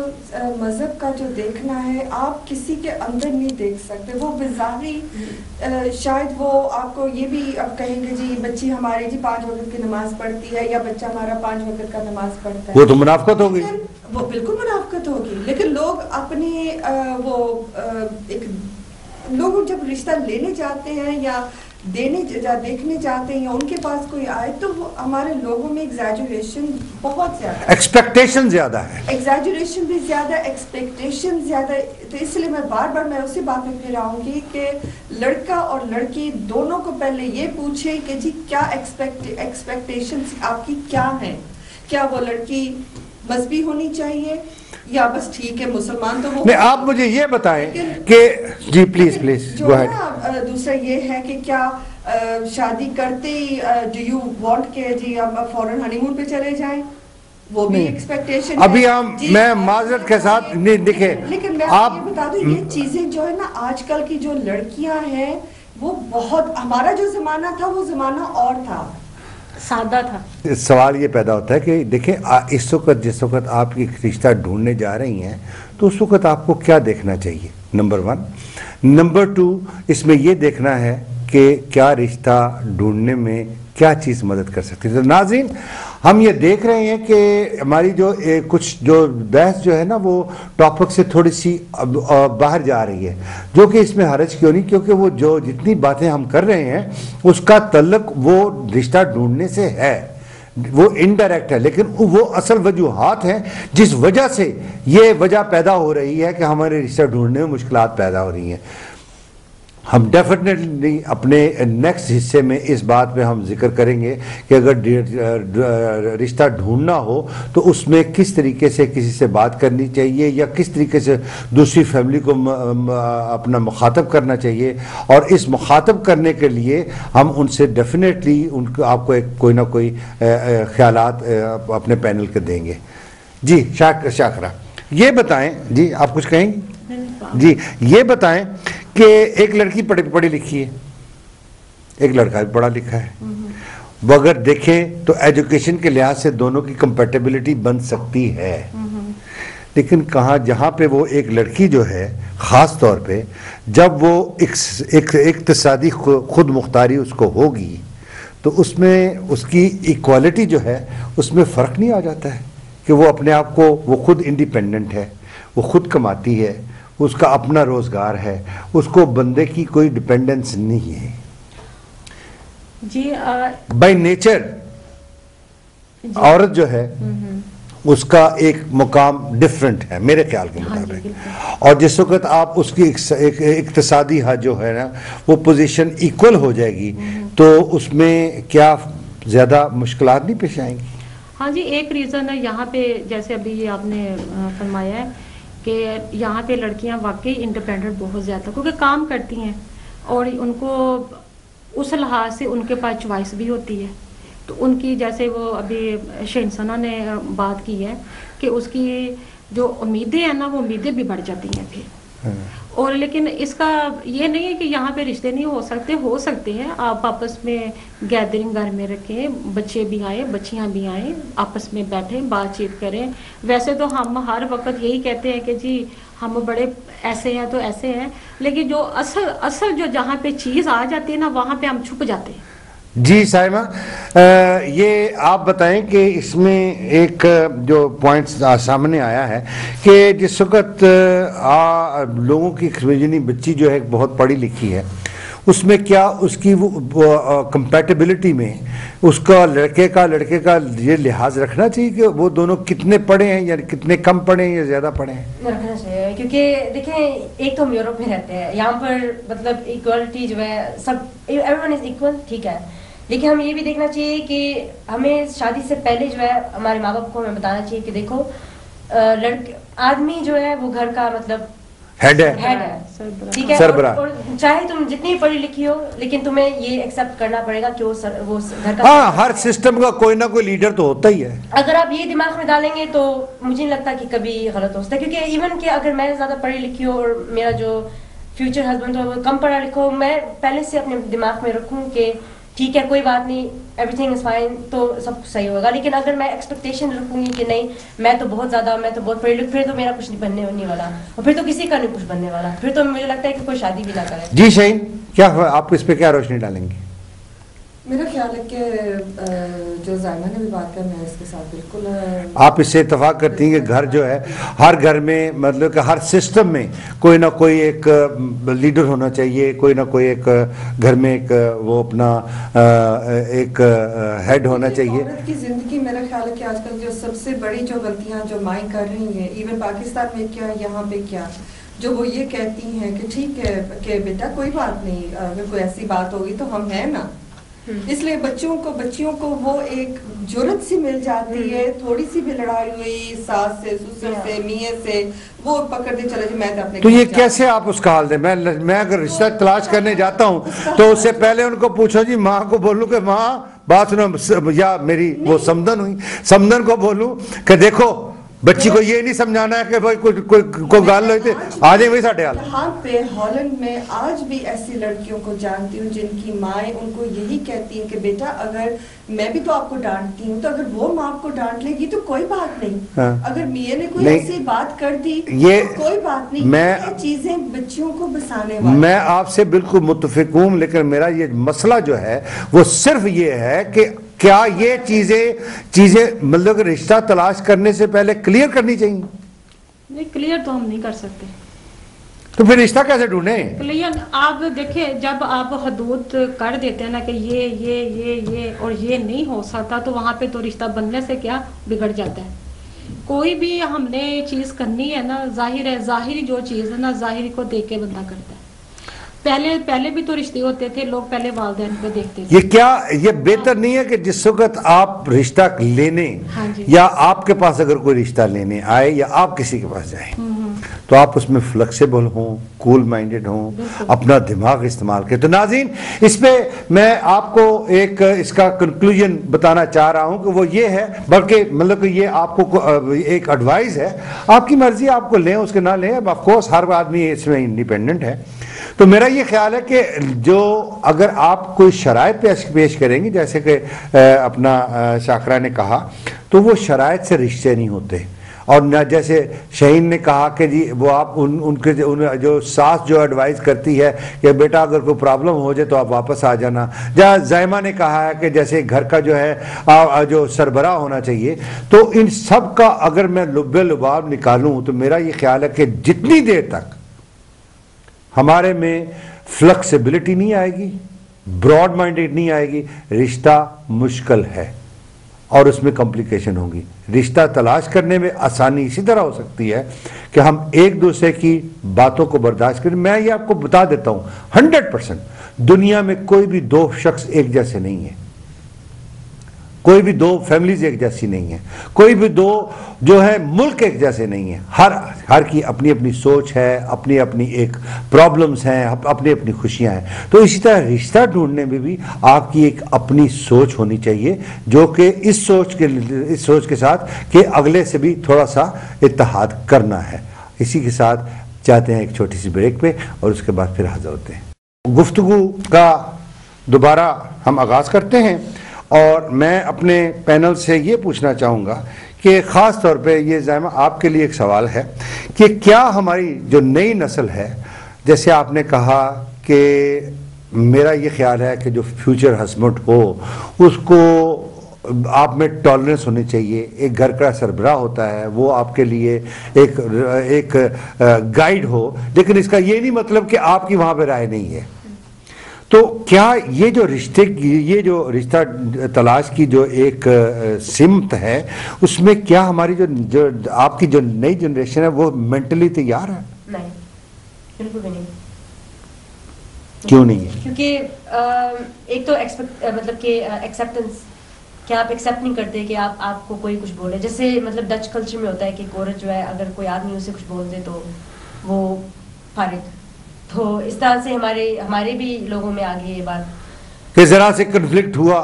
مذہب کا جو دیکھنا ہے آپ کسی کے اندر نہیں دیکھ سکتے. وہ بظاہری شاید وہ آپ کو یہ بھی اب کہیں گے جی بچی ہماری جی 5 وقت کی نماز پڑھتی ہے یا بچہ ہمارا 5 وقت کا نماز پڑھتا ہے, وہ تو منافقت ہوگی. وہ بالکل منافقت ہوگی. لیکن لوگ اپنے ایک لوگ جب رشتہ لینے جاتے ہیں یا دیکھنے جاتے ہیں یا ان کے پاس کوئی آئے تو وہ ہمارے لوگوں میں ایگزیجریشن بہت زیادہ, ایکسپیکٹیشن زیادہ ہے, ایگزیجریشن بھی زیادہ, ایکسپیکٹیشن زیادہ. تو اس لیے میں بار بار میں اسی بات پہ پھر آؤں گی کہ لڑکا اور لڑکی دونوں کو پہلے یہ پوچھیں کہ جی کیا ایکسپیکٹیشنز آپ کی کیا ہیں. کیا وہ لڑکی مذہبی ہونی چاہیے یا بس ٹھیک ہے مسلمان تو وہ نہیں. آپ مجھے یہ بتائیں کہ جی پلیز جو ہے نا دوسرا یہ ہے کہ کیا شادی کرتے ہی ڈو یو وانٹ کہ جی ہم فوراً ہنی مون پہ چلے جائیں؟ وہ بھی ایکسپیکٹیشن ابھی میں معذرت کے ساتھ نہیں دیکھیں. لیکن میں آپ یہ بتا دوں یہ چیزیں جو ہے نا آج کل کی جو لڑکیاں ہیں وہ بہت, ہمارا جو زمانہ تھا وہ زمانہ اور تھا, سادہ تھا. سوال یہ پیدا ہوتا ہے کہ دیکھیں اس وقت جس وقت آپ ایک رشتہ ڈھونڈنے جا رہی ہیں تو اس وقت آپ کو کیا دیکھنا چاہیے؟ نمبر 1. نمبر 2 اس میں یہ دیکھنا ہے کہ کیا رشتہ ڈھونڈنے میں کیا چیز مدد کر سکتی ہے. تو ناظرین ہم یہ دیکھ رہے ہیں کہ ہماری جو کچھ جو بحث جو ہے نا وہ ٹاپک سے تھوڑی سی باہر جا رہی ہے, جو کہ اس میں حرج کیوں نہیں, کیونکہ وہ جو جتنی باتیں ہم کر رہے ہیں اس کا تعلق وہ رشتہ ڈھونڈنے سے ہے, وہ انڈائریکٹ ہے, لیکن وہ اصل وجوہات ہیں جس وجہ سے یہ وجہ پیدا ہو رہی ہے کہ ہمارے رشتہ ڈھونڈنے میں مشکلات پیدا ہو رہی ہیں. ہم ڈیفینیٹلی اپنے نیکسٹ حصے میں اس بات پہ ہم ذکر کریں گے کہ اگر رشتہ ڈھونڈنا ہو تو اس میں کس طریقے سے کسی سے بات کرنی چاہیے یا کس طریقے سے دوسری فیملی کو اپنا مخاطب کرنا چاہیے, اور اس مخاطب کرنے کے لیے ہم ان سے ڈیفینیٹلی ان کو آپ کو کوئی نہ کوئی خیالات اپنے پینل کے دیں گے. جی شاکرہ یہ بتائیں, جی آپ کچھ کہیں گی؟ جی یہ بتائیں کہ ایک لڑکی پڑھی لکھی ہے, ایک لڑکا بھی پڑھا لکھا ہے, وہ اگر دیکھیں تو ایجوکیشن کے لحاظ سے دونوں کی کمپیٹیبلٹی بن سکتی ہے, لیکن جہاں پہ وہ ایک لڑکی جو ہے خاص طور پہ جب وہ اقتصادی خود مختاری اس کو ہوگی تو اس میں اس کی ایکوالٹی جو ہے اس میں فرق نہیں آ جاتا ہے کہ وہ اپنے آپ کو, وہ خود انڈیپینڈنٹ ہے, وہ خود کماتی ہے, اس کا اپنا روزگار ہے, اس کو بندے کی کوئی ڈیپینڈنس نہیں ہے. جی بائی نیچر عورت جو ہے اس کا ایک مقام ڈیفرنٹ ہے میرے خیال کے مطابق, اور جس وقت آپ اس کی اقتصادی جو ہے نا وہ پوزیشن ایکول ہو جائے گی تو اس میں کیا زیادہ مشکلات نہیں پیش آئیں گی؟ ہاں جی, ایک ریزن ہے یہاں پہ جیسے ابھی یہ آپ نے فرمایا ہے کہ یہاں پہ لڑکیاں واقعی انڈیپینڈنٹ بہت زیادہ کیونکہ کام کرتی ہیں اور ان کو اس لحاظ سے ان کے پاس چوائس بھی ہوتی ہے. تو ان کی جیسے وہ ابھی شہین ثنا نے بات کی ہے کہ اس کی جو امیدیں ہیں نا وہ امیدیں بھی بڑھ جاتی ہیں پھر. اور لیکن اس کا یہ نہیں ہے کہ یہاں پہ رشتے نہیں ہو سکتے ہیں. آپ آپس میں گیدرنگ گھر میں رکھیں, بچے بھی آئیں بچیاں بھی آئیں, آپس میں بیٹھیں بات چیت کریں. ویسے تو ہم ہر وقت یہی کہتے ہیں کہ جی ہم بڑے ایسے ہیں تو ایسے ہیں, لیکن جو اصل جو جہاں پہ چیز آ جاتی ہے نا وہاں پہ ہم چھپ جاتے ہیں. جی سائمہ، یہ آپ بتائیں کہ اس میں ایک جو پوائنٹس سامنے آیا ہے کہ جس وقت لوگوں کی یعنی بچی جو ہے بہت پڑھی لکھی ہے، اس میں کیا اس کی وہ کمپیٹیبلٹی میں اس کا لڑکے کا یہ لحاظ رکھنا چاہیے کہ وہ دونوں کتنے پڑھے ہیں یا کتنے کم پڑھے ہیں یا زیادہ پڑھے ہیں؟ رکھنا چاہیے، کیونکہ دیکھیں ایک تو ہم یورپ میں رہتے ہیں، یہاں پر مطلب ایکوالٹی جو ہے سب ایوری ون از ایکول، ٹھیک ہے، لیکن ہم یہ بھی دیکھنا چاہیے کہ ہمیں شادی سے پہلے جو ہے ہمارے ماں باپ کو ہمیں بتانا چاہیے کہ دیکھو آدمی جو ہے وہ گھر کا مطلب ہیڈ ہے، ٹھیک ہے، اور چاہے تم جتنی پڑھی لکھی ہو لیکن تمہیں یہ ایکسپٹ کرنا پڑے گا کہ وہ گھر کا، ہاں ہر سسٹم کا کوئی نہ کوئی لیڈر تو ہوتا ہی ہے۔ اگر آپ یہ دماغ میں ڈالیں گے تو مجھے نہیں لگتا کہ کبھی غلط ہو سکتا ہے، کیونکہ ایون کہ اگر میں زیادہ پڑھی لکھی ہوں اور میرا جو فیوچر ہسبینڈ ہو وہ کم پڑھا لکھا ہو، میں پہلے سے اپنے دماغ میں رکھوں کہ ٹھیک ہے کوئی بات نہیں، ایوری تھنگ از فائن، تو سب کچھ صحیح ہوگا، لیکن اگر میں ایکسپیکٹیشن رکھوں گی کہ نہیں میں تو بہت پڑھی لکھی، پھر تو میرا کچھ نہیں بننے ہونے والا، اور پھر تو کسی کا نہیں کچھ بننے والا، پھر تو مجھے لگتا ہے کہ کوئی شادی بھی نہ کرے۔ جی شہین، کیا آپ اس پہ کیا روشنی ڈالیں گے؟ میرا خیال ہے کہ جو زائمہ نے بھی بات کر، میں اس کے ساتھ بالکل، آپ اس سے اتفاق کرتی ہیں کہ گھر جو ہے ہر گھر میں مطلب کہ ہر سسٹم میں کوئی نہ کوئی ایک لیڈر ہونا چاہیے، کوئی نہ کوئی ایک گھر میں ایک وہ اپنا ایک ہیڈ ہونا چاہیے۔ عورت کی زندگی میرا خیال ہے کہ آج کل جو سب سے بڑی جو غلطیاں جو مائیں کر رہی ہیں، ایون پاکستان میں کیا یہاں پہ کیا، جو وہ یہ کہتی ہیں کہ ٹھیک ہے کہ بیٹا کوئی بات نہیں، اگر کوئی ایسی بات ہوگی تو ہم ہیں نا، اس لیے بچیوں کو وہ ایک جرت سی مل جاتی ہے، تھوڑی سی بھی لڑائی ہوئی ساس سے، سسر سے، میاں سے، وہ پکڑ دے چلے جی میں اپنے۔ تو یہ کیسے آپ اس کا حال دیں؟ میں اگر رشتہ تلاش کرنے جاتا ہوں تو اس سے پہلے ان کو پوچھو جی، ماں کو بولوں کہ ماں بات سنو، یا میری وہ سمدن کو بولوں کہ دیکھو بچی کو یہ نہیں سمجھانا ہے کہ بھائی کوئی گال ہوئی آ جائیں وہی ساڑھے حال۔ یہاں پہ ہالینڈ میں آج بھی ایسی لڑکیوں کو جانتی ہوں جن کی مائیں ان کو یہی کہتی ہیں کہ بیٹا اگر میں بھی تو آپ کو ڈانٹتی ہوں، تو اگر وہ ماں کو ڈانٹ لے گی تو کوئی بات نہیں، اگر میاں نے کوئی ایسی بات کر دی تو کوئی بات نہیں، یہ چیزیں بچیوں کو بسانے والی۔ میں آپ سے بالکل متفق ہوں، لیکن میرا یہ مسئلہ جو ہے وہ صرف یہ ہے کہ کیا یہ چیزیں مطلب رشتہ تلاش کرنے سے پہلے کلیئر کرنی چاہیے؟ نہیں، کلیئر تو ہم نہیں کر سکتے، تو پھر رشتہ کیسے ڈھونڈیں؟ کلیئر آپ دیکھیں جب آپ حدود کر دیتے ہیں نا کہ یہ اور یہ نہیں ہو سکتا، تو وہاں پہ تو رشتہ بننے سے کیا بگڑ جاتا ہے۔ کوئی بھی ہم نے چیز کرنی ہے نا، ظاہر ہے، ظاہری جو چیز ہے نا ظاہری کو دیکھ کے بندہ کرتا ہے۔ پہلے بھی تو رشتے ہوتے تھے، لوگ پہلے والدین کو دیکھتے تھے۔ یہ بہتر نہیں ہے کہ جس وقت آپ رشتہ لینے یا آپ کے پاس اگر کوئی رشتہ لینے آئے یا آپ کسی کے پاس جائیں تو آپ اس میں فلیکسیبل ہوں، کول مائنڈڈ ہوں، اپنا دماغ استعمال کریں۔ تو ناظرین، اس پہ میں آپ کو ایک اس کا کنکلوژن بتانا چاہ رہا ہوں کہ وہ یہ ہے، بلکہ مطلب کہ یہ آپ کو ایک ایڈوائز ہے، آپ کی مرضی، آپ کو لیں اس کے نہ لیں، آف کورس ہر آدمی اس میں انڈیپینڈنٹ ہے۔ تو میرا یہ خیال ہے کہ جو اگر آپ کوئی شرائط پیش کریں گے، جیسے کہ اپنا شاکرہ نے کہا، تو وہ شرائط سے رشتے نہیں ہوتے، اور نہ جیسے شہین نے کہا کہ جی وہ آپ ان کے جو ساس جو ایڈوائز کرتی ہے کہ بیٹا اگر کوئی پرابلم ہو جائے تو آپ واپس آ جانا، یا زائمہ نے کہا ہے کہ جیسے گھر کا جو ہے جو سربراہ ہونا چاہیے، تو ان سب کا اگر میں لب لباب نکالوں تو میرا یہ خیال ہے کہ جتنی دیر تک ہمارے میں فلیکسیبلٹی نہیں آئے گی، براڈ مائنڈڈ نہیں آئے گی، رشتہ مشکل ہے اور اس میں کمپلیکیشن ہوگی۔ رشتہ تلاش کرنے میں آسانی اسی طرح ہو سکتی ہے کہ ہم ایک دوسرے کی باتوں کو برداشت کریں۔ میں یہ آپ کو بتا دیتا ہوں 100% دنیا میں کوئی بھی دو شخص ایک جیسے نہیں ہے، کوئی بھی دو فیملیز ایک جیسی نہیں ہیں، کوئی بھی دو جو ہے ملک ایک جیسے نہیں ہیں، ہر کی اپنی اپنی سوچ ہے، اپنی اپنی ایک پرابلمز ہیں، اپنی اپنی خوشیاں ہیں۔ تو اسی طرح رشتہ ڈھونڈنے میں بھی آپ کی ایک اپنی سوچ ہونی چاہیے، جو کہ اس سوچ کے ساتھ کہ اگلے سے بھی تھوڑا سا اتحاد کرنا ہے۔ اسی کے ساتھ چاہتے ہیں ایک چھوٹی سی بریک پہ، اور اس کے بعد پھر حاضر ہوتے ہیں۔ گفتگو کا دوبارہ ہم آغاز کرتے ہیں، اور میں اپنے پینل سے یہ پوچھنا چاہوں گا کہ خاص طور پہ یہ زائمہ آپ کے لیے ایک سوال ہے کہ کیا ہماری جو نئی نسل ہے، جیسے آپ نے کہا کہ میرا یہ خیال ہے کہ جو فیوچر ہسبینڈ ہو اس کو آپ میں ٹالرنس ہونی چاہیے. ایک گھر کا سربراہ ہوتا ہے, وہ آپ کے لیے ایک گائیڈ ہو, لیکن اس کا یہ نہیں مطلب کہ آپ کی وہاں پہ رائے نہیں ہے. تو کیا یہ جو رشتہ تلاش کی جو ایک سمت ہے, اس میں کیا ہماری جو آپ کی جو نئی جنریشن ہے وہ مینٹلی تیار ہے؟ نہیں, بالکل بھی نہیں. کیوں نہیں ہے؟ کیونکہ ایک تو مطلب کہ ایکسیپٹنس, کہ آپ ایکسیپٹ نہیں کرتے کہ آپ کو کوئی کچھ بولے. جیسے مطلب ڈچ کلچر میں ہوتا ہے کہ عورت جو ہے اگر کوئی آدمی اسے کچھ بول دے تو وہ فارغ. تو اس طرح سے ہمارے بھی لوگوں میں آگے یہ بات کہ ذرا سے کنفلکٹ ہوا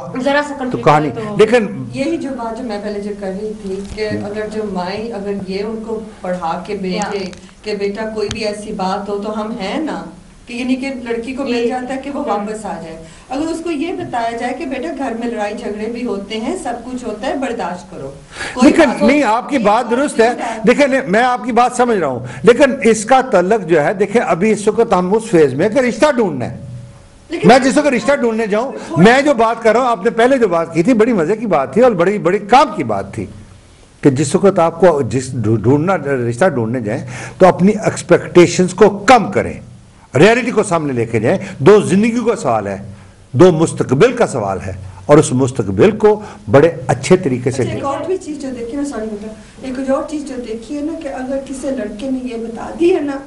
تو کہانی. لیکن یہی جو بات جو میں پہلے جو کر رہی تھی کہ اگر جو مائیں اگر یہ ان کو پڑھا کے بھیجے کہ بیٹا کوئی بھی ایسی بات ہو تو ہم ہیں نا, کہ یعنی کہ لڑکی کو مل جاتا ہے کہ وہ واپس آ جائے. اگر اس کو یہ بتایا جائے کہ بیٹا گھر میں لڑائی جھگڑے بھی ہوتے ہیں, سب کچھ ہوتا ہے, برداشت کرو. لیکن نہیں, آپ کی بات درست ہے. دیکھیں میں آپ کی بات سمجھ رہا ہوں, لیکن اس کا تعلق جو ہے, دیکھیں ابھی اس وقت ہم اس فیز میں کہ رشتہ ڈھونڈنا ہے. میں جس وقت رشتہ ڈھونڈنے جاؤں, میں جو بات کر رہا ہوں, آپ نے پہلے جو بات کی تھی بڑی مزے کی بات تھی اور بڑی کام کی بات تھی, کہ جس وقت آپ کو رشتہ ڈھونڈنے جائیں تو اپنی ایکسپیکٹیشنز کو کم کریں, ریالٹی کو سامنے لے کے جائیں. دو زندگی کا سوال ہے, دو مستقبل کا سوال ہے, اور اس مستقبل کو بڑے اچھے طریقے سے. ایک اور بھی چیز جو دیکھی نا, سوری بیٹا, ایک اور چیز جو دیکھی ہے نا کہ اگر کسی لڑکے نے یہ بتا دی ہے نا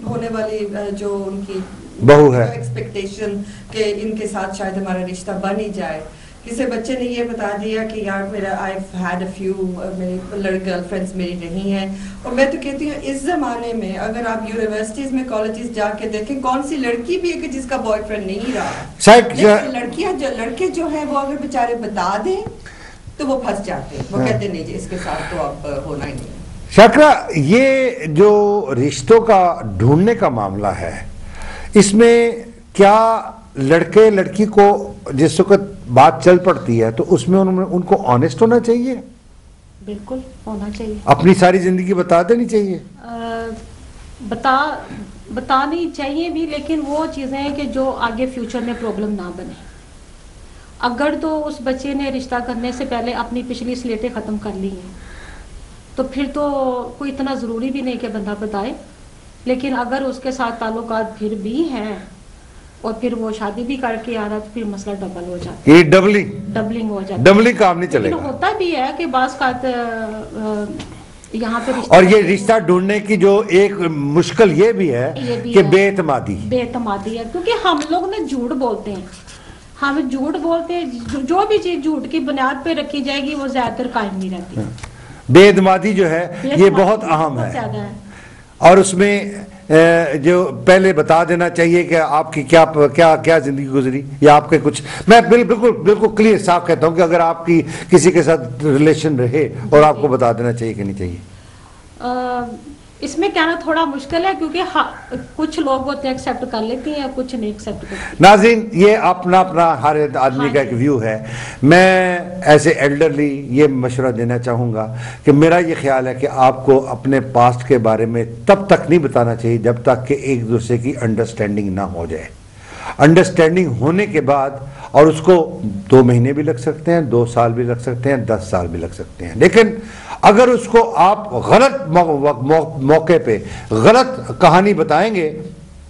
ہونے والی جو ان کی بہو ہے ایکسپیکٹیشن کہ ان کے ساتھ شاید ہمارا رشتہ بن ہی جائے, کسی بچے نے یہ بتا دیا کہ یار میرا I've had a few میری گرل فرینڈس میری نہیں ہیں. اور میں تو کہتی ہوں اس زمانے میں اگر آپ یونیورسٹیز میں کالجز جا کے دیکھیں, کون سی لڑکی بھی ہے کہ جس کا بوائے فرینڈ نہیں رہا. لڑکے جو ہیں وہ اگر بیچارے بتا دیں تو وہ پھنس جاتے ہیں, وہ کہتے نہیں جی اس کے ساتھ تو اب ہونا ہی نہیں. شاکرہ, یہ جو رشتوں کا ڈھونڈنے کا معاملہ ہے, اس میں کیا لڑکے لڑکی کو جس وقت بات چل پڑتی ہے تو اس میں ان کو آنےسٹ ہونا چاہیے؟ بالکل ہونا چاہیے. اپنی ساری زندگی بتا دینی چاہیے. بتانی چاہیے بھی, لیکن وہ چیزیں ہیں کہ جو آگے فیوچر میں پرابلم نہ بنے. اگر تو اس بچے نے رشتہ کرنے سے پہلے اپنی پچھلی سلیٹیں ختم کر لی ہیں تو پھر تو کوئی اتنا ضروری بھی نہیں کہ بندہ بتائے. لیکن اگر اس کے ساتھ تعلقات پھر بھی ہیں اور پھر وہ شادی بھی کر کے آ رہا, تو پھر مسئلہ ڈبل ہو جاتا ہے. یہ ڈبلنگ ہو جاتی ہے. ڈبلنگ کام نہیں چلے گا. لیکن ہوتا بھی ہے کہ بعض کا یہاں پہ اور یہ رشتہ ڈھونڈنے کی جو ایک مشکل یہ بھی ہے کہ بے اعتمادی ہے, کیونکہ ہم لوگ نا جھوٹ بولتے ہیں. جو بھی چیز جھوٹ کی بنیاد پہ رکھی جائے گی وہ زیادہ تر قائم نہیں رہتی. بے اعتمادی جو ہے یہ بہت اہم ہے, اور اس میں جو پہلے بتا دینا چاہیے کہ آپ کی کیا زندگی گزری, یا آپ کے کچھ, میں بالکل کلیئر صاف کہتا ہوں کہ اگر آپ کی کسی کے ساتھ ریلیشن رہے اور آپ کو بتا دینا چاہیے کہ نہیں چاہیے. اس میں کہنا تھوڑا مشکل ہے کیونکہ کچھ لوگ ہوتے ہیں ایکسیپٹ کر لیتی ہیں, کچھ نہیں ایکسیپٹ کرتے. ناظرین, یہ اپنا ہر آدمی کا ایک ویو ہے. میں ایسے ایلڈرلی یہ مشورہ دینا چاہوں گا کہ میرا یہ خیال ہے کہ آپ کو اپنے پاسٹ کے بارے میں تب تک نہیں بتانا چاہیے جب تک کہ ایک دوسرے کی انڈرسٹینڈنگ نہ ہو جائے. انڈرسٹینڈنگ ہونے کے بعد, اور اس کو 2 مہینے بھی لگ سکتے ہیں, 2 سال بھی لگ سکتے ہیں, 10 سال بھی لگ سکتے ہیں, لیکن اگر اس کو آپ غلط موقع پہ غلط کہانی بتائیں گے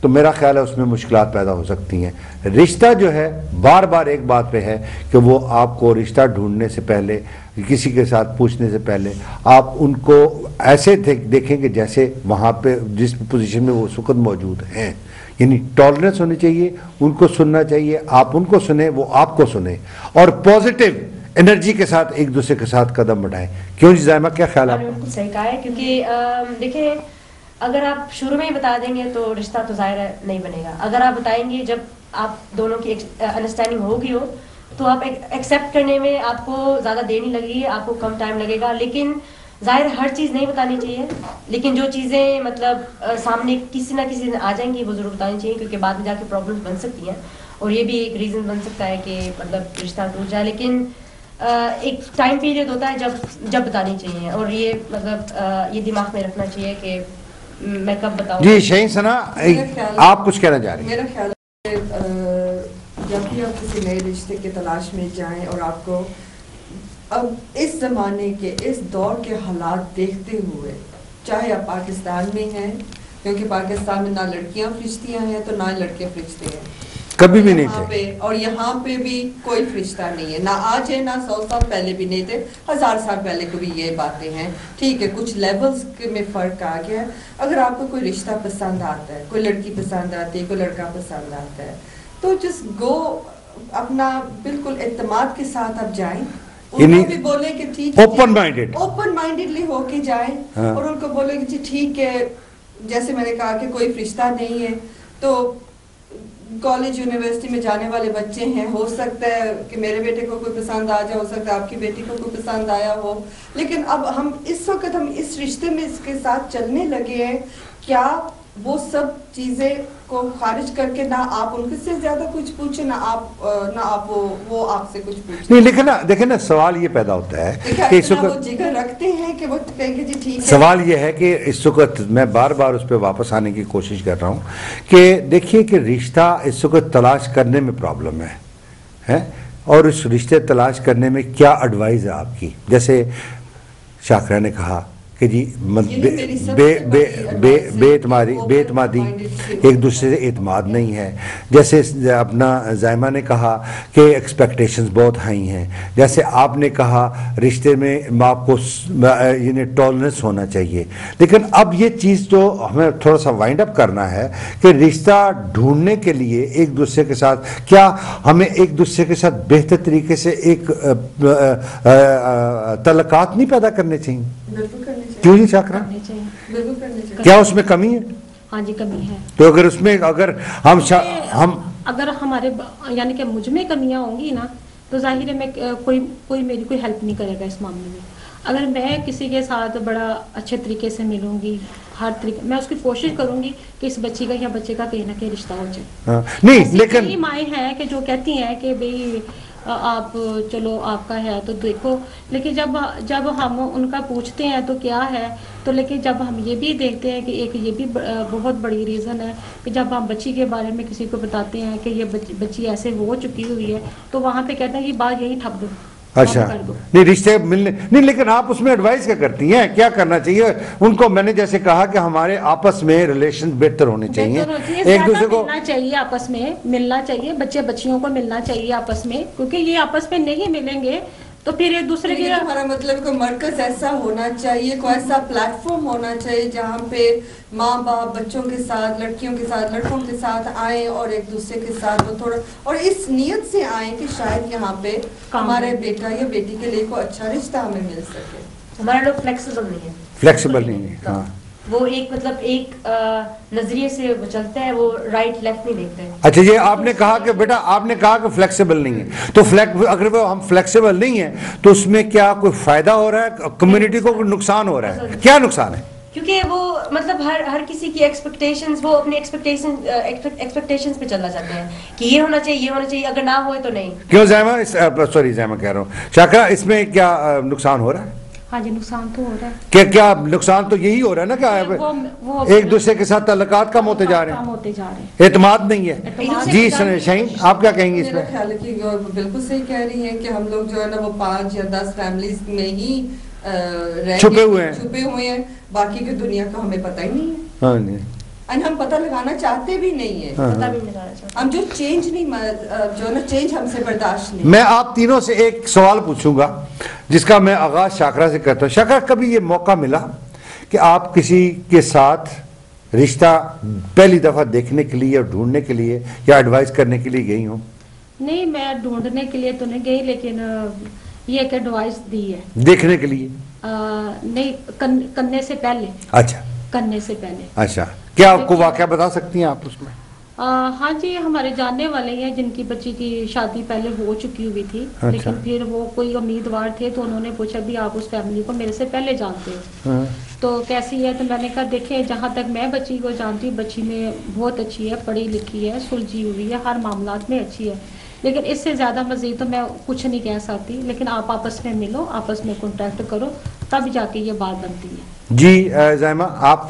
تو میرا خیال ہے اس میں مشکلات پیدا ہو سکتی ہیں. رشتہ جو ہے بار ایک بات پہ ہے کہ وہ آپ کو رشتہ ڈھونڈنے سے پہلے, کسی کے ساتھ پوچھنے سے پہلے, آپ ان کو ایسے دیکھیں کہ جیسے وہاں پہ جس پوزیشن میں وہ اس وقت موجود ہیں. یعنی ٹالرنس ہونی چاہیے, ان کو سننا چاہیے, آپ ان کو سنیں, وہ آپ کو سنیں, اور پازیٹیو انرجی کے ساتھ ایک دوسرے کے ساتھ قدم بڑھائیں. کیوں جی زائمہ, کیا خیال ہے؟ بالکل صحیح کہا ہے, کیونکہ دیکھیں اگر آپ شروع میں ہی بتا دیں گے تو رشتہ تو ظاہر ہے نہیں بنے گا. اگر آپ بتائیں گے جب آپ دونوں کی انڈرسٹینڈنگ ہوگی ہو تو آپ ایکسیپٹ کرنے میں آپ کو زیادہ دیر نہیں لگے گی, آپ کو کم ٹائم لگے گا. لیکن ظاہر ہر چیز نہیں بتانی چاہیے, لیکن جو چیزیں مطلب سامنے کسی نہ کسی دن آ جائیں گی وہ ضرور بتانی چاہیے, کیونکہ بعد میں جا کے پرابلمس بن سکتی ہیں اور یہ بھی ایک ریزن بن سکتا ہے کہ مطلب رشتہ ٹوٹ جائے. لیکن ایک ٹائم پیریڈ ہوتا ہے جب بتانی چاہیے, اور یہ مطلب یہ دماغ میں رکھنا چاہیے کہ میں کب بتاؤں. جی شہین ثنا, آپ کچھ کہنا چاہ رہی ہیں؟ میرا خیال ہے جب بھی آپ کسی نئے رشتے کی تلاش میں جائیں اور آپ کو اب اس زمانے کے اس دور کے حالات دیکھتے ہوئے، چاہے آپ پاکستان میں ہیں، کیونکہ پاکستان میں نہ لڑکیاں فرشتیاں ہیں تو نہ لڑکے فرشتے ہیں، کبھی بھی نہیں تھے، اور یہاں پہ بھی کوئی فرشتہ نہیں ہے، نہ آج ہے نہ 100 سال پہلے بھی نہیں تھے، 1000 سال پہلے کو بھی یہ باتیں ہیں. ٹھیک ہے، کچھ لیولز میں فرق آ گیا ہے. اگر آپ کو کوئی رشتہ پسند آتا ہے، کوئی لڑکی پسند آتی ہے، کوئی لڑکا پسند آتا ہے، تو جس گو اپنا بالکل اعتماد کے ساتھ آپ جائیں، ان کو بھی بولیں کہ ٹھیک ہے، اوپن مائنڈیڈلی ہو کے جائیں، اور ان کو بولیں کہ ٹھیک ہے، جیسے میں نے کہا کہ کوئی فرشتہ نہیں ہے، تو کالج یونیورسٹی میں جانے والے بچے ہیں، ہو سکتا ہے کہ میرے بیٹے کو کوئی پسند آ جائے، ہو سکتا ہے آپ کی بیٹی کو کوئی پسند آیا ہو، لیکن اب ہم اس وقت اس رشتے میں اس کے ساتھ چلنے لگے ہیں. کیا وہ سب چیزیں کو خارج کر کے نہ آپ ان سے زیادہ کچھ پوچھیں، نہ آپ وہ آپ سے کچھ پوچھیں؟ نہیں، دیکھیں نا سوال یہ پیدا ہوتا ہے کہ اس وقت وہ جگر رکھتے ہیں کہ وہ کہیں گے جی ٹھیک ہے. سوال یہ ہے کہ اس وقت میں بار بار اس پہ واپس آنے کی کوشش کر رہا ہوں کہ دیکھیے کہ رشتہ اس وقت تلاش کرنے میں پرابلم ہے، اور اس رشتے تلاش کرنے میں کیا ایڈوائز ہے آپ کی؟ جیسے شاکرہ نے کہا کہ جی بے اعتمادی، ایک دوسرے سے اعتماد نہیں ہے. جیسے اپنا زائمہ نے کہا کہ ایکسپیکٹیشنز بہت ہائی ہیں. جیسے آپ نے کہا رشتے میں آپ کو یعنی ٹالرنس ہونا چاہیے. لیکن اب یہ چیز جو ہمیں تھوڑا سا وائنڈ اپ کرنا ہے کہ رشتہ ڈھونڈنے کے لیے ایک دوسرے کے ساتھ کیا ہمیں ایک دوسرے کے ساتھ بہتر طریقے سے ایک تعلقات نہیں پیدا کرنے چاہیے؟ کیوں نہیں شاکرہ؟ کیا اس میں کمی ہے؟ ہاں جی، کمی ہے. تو اگر اس میں اگر اگر ہمارے یعنی کہ مجھ میں کمیاں ہوں گی نا، تو ظاہر ہے میں کوئی میری کوئی ہیلپ نہیں کرے گا اس معاملے میں. اگر میں کسی کے ساتھ بڑا اچھے طریقے سے ملوں گی، ہر طریقے میں اس کی کوشش کروں گی کہ اس بچی کا یا بچے کا کہیں نہ کہیں رشتہ ہو جائے. نہیں، لیکن کئی مائیں ہیں کہ جو کہتی ہیں کہ بھئی آپ چلو آپ کا ہے تو دیکھو، لیکن جب ہم ان کا پوچھتے ہیں تو کیا ہے، تو لیکن جب ہم یہ بھی دیکھتے ہیں کہ ایک یہ بھی بہت بڑی ریزن ہے کہ جب ہم بچی کے بارے میں کسی کو بتاتے ہیں کہ یہ بچی ایسے ہو چکی ہوئی ہے، تو وہاں پہ کہتے ہیں یہ بات یہی ٹھپ دو. اچھا، نہیں رشتے ملنے نہیں، لیکن آپ اس میں ایڈوائز کیا کرتی ہیں؟ کیا کرنا چاہیے ان کو؟ میں نے جیسے کہا کہ ہمارے آپس میں ریلیشن بہتر ہونے چاہیے، ایک دوسرے کو ملنا چاہیے، آپس میں ملنا چاہیے، بچے بچیوں کو ملنا چاہیے آپس میں، کیونکہ یہ آپس میں نہیں ملیں گے تو پھر ایک دوسرے کے. ہمارا مطلب کوئی مرکز ایسا ہونا چاہیے، کوئی ایسا پلیٹ فارم ہونا چاہیے جہاں پہ ماں باپ بچوں کے ساتھ، لڑکیوں کے ساتھ، لڑکوں کے ساتھ آئیں اور ایک دوسرے کے ساتھ وہ تھوڑا، اور اس نیت سے آئیں کہ شاید یہاں پہ ہمارے بیٹا یا بیٹی کے لیے کوئی اچھا رشتہ ہمیں مل سکے. ہمارے لوگ فلیکسیبل نہیں ہے، ہاں، وہ ایک مطلب ایک نظریے سے وہ چلتا ہے، وہ رائٹ لیفٹ نہیں دیکھتے ہیں. اچھا، یہ آپ نے کہا کہ بیٹا آپ نے کہا کہ فلیکسیبل نہیں ہے، تو اگر ہم فلیکسیبل نہیں ہیں تو اس میں کیا کوئی فائدہ ہو رہا ہے؟ کمیونٹی کو کوئی نقصان ہو رہا ہے؟ کیا نقصان ہے؟ کیونکہ وہ مطلب ہر کسی کی ایکسپیکٹیشنز، وہ اپنی ایکسپیکٹیشنز پہ چلنا چاہتے ہیں کہ یہ ہونا چاہیے، یہ ہونا چاہیے، اگر نہ ہوئے تو نہیں. کیوں زائمہ کہہ رہا ہوں، شاکرہ اس میں کیا نقصان ہو رہا ہے؟ ہاں جی، نقصان تو ہو رہا ہے. کیا نقصان تو یہی ہو رہا ہے نا کہ ایک دوسرے کے ساتھ تعلقات کم ہوتے جا رہے ہیں، اعتماد نہیں ہے. جی شاہین، آپ کیا کہیں گے اس میں؟ میرا خیال ہے کہ بالکل صحیح کہہ رہی ہیں کہ ہم لوگ جو ہے نا وہ 5 یا 10 فیملیز میں ہی چھپے ہوئے ہیں، باقی کی دنیا کا ہمیں پتہ ہی نہیں ہے. ہاں جی، ہم پتہ لگانا چاہتے بھی نہیں ہیں. ہم جو چینج ہم سے برداشت نہیں. میں آپ تینوں سے ایک سوال پوچھوں گا جس کا میں آغاز شاکرہ سے کرتا ہوں. شاکرہ، کبھی یہ موقع ملا کہ آپ کسی کے ساتھ رشتہ پہلی دفعہ دیکھنے کے لیے اور ڈھونڈنے کے لیے یا ایڈوائز کرنے کے لیے گئی ہوں؟ نہیں، میں ڈھونڈنے کے لیے تو نہیں گئی، لیکن یہ ایک ایڈوائز دی ہے. دیکھنے کے لیے نہیں، کرنے سے پہلے. اچھا، کرنے سے پہلے. اچھا، کیا آپ کو واقعہ بتا سکتی ہیں آپ اس میں؟ ہاں جی، ہمارے جاننے والے ہیں جن کی بچی کی شادی پہلے ہو چکی ہوئی تھی. لیکن پھر وہ کوئی امیدوار تھے تو انہوں نے پوچھا بھی آپ اس فیملی کو میرے سے پہلے جانتے ہو تو کیسی ہے؟ تو میں نے کہا دیکھیں، جہاں تک میں بچی کو جانتی ہوں، بچی میں بہت اچھی ہے، پڑھی لکھی ہے، سلجھی ہوئی ہے، ہر معاملات میں اچھی ہے، لیکن اس سے زیادہ مزید تو میں کچھ نہیں کہہ سکتی. لیکن آپ آپس میں ملو، آپس میں کانٹیکٹ کرو، تب جا کے یہ بات بنتی ہے. جی زائمہ، آپ